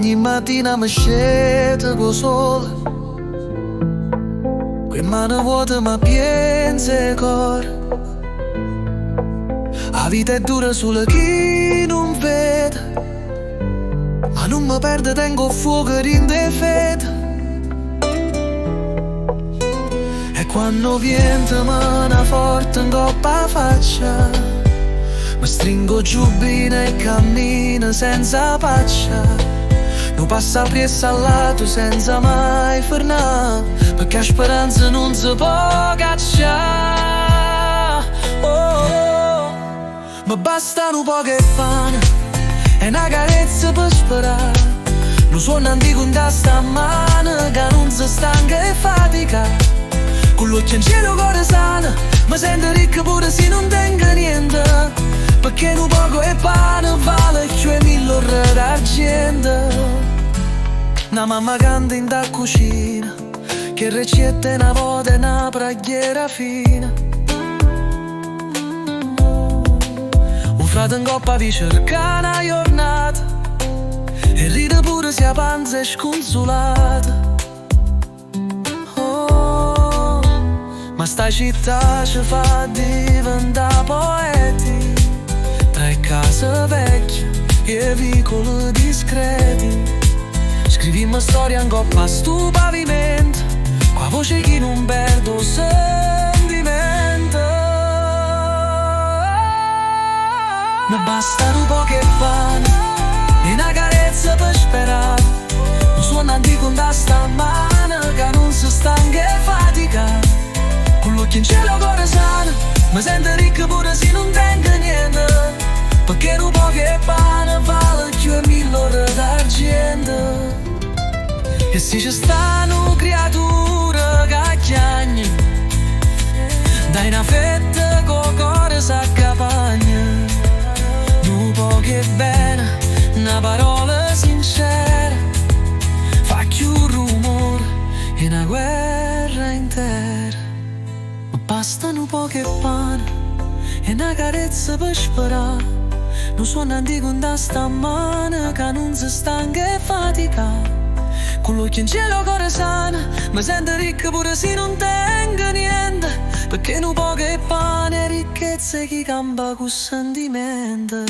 Ogni mattina mi scelgo col sole, quei mani vuote ma piense cor. La vita è dura solo chi non vede, ma non mi perde, tengo fuoco in fede. E quando viene mano forte in coppa la faccia, mi stringo giù bene e cammino senza paccia. Non passa pressa al lato senza mai fermare, perché la speranza non si può cacciare. Oh, ma bastano poche pane e una carezza per sperare. Non suona antico in testa a mano che non si stanca e fatica. Con l'occhio in cielo cuore sana, mi sento ricco pure se non tengo niente, perché un poco e pane vale più 1000 ore d'argento. Una mamma canta in da cucina, che ricetta una volta e una preghiera fine. Un frate in coppa vi cerca una giornata e ride pure se la panza è sconsolata. Oh, ma sta città ci fa diventare poeti, tra le case vecchie e vicoli discreti. Scrivimmo storia in coppa a sto pavimento, qua voce chi non perdo sentimento. Mi bastano poche pane e una carezza per sperare. Non suona antico da stamane che non si stanca e fatica. Con l'occhio in cielo cuore sano, mi sento ricco pure se non tengo niente, perché un po' che pane vale più 1000 ore d'argento. E se ci stanno creature che chiagni, dai una fetta con cuore s'accapagna. Un po' che bene, una parola sincera fa più rumore e una guerra intera. Ma bastano poche pane e una carezza per sperare. Non suona antico da stamane che non si stanca e fatica. Con l'occhio in cielo cuore sana, mi sento ricco pure se non tengo niente, perché un po' che pane e ricchezza chi campa con sentimento.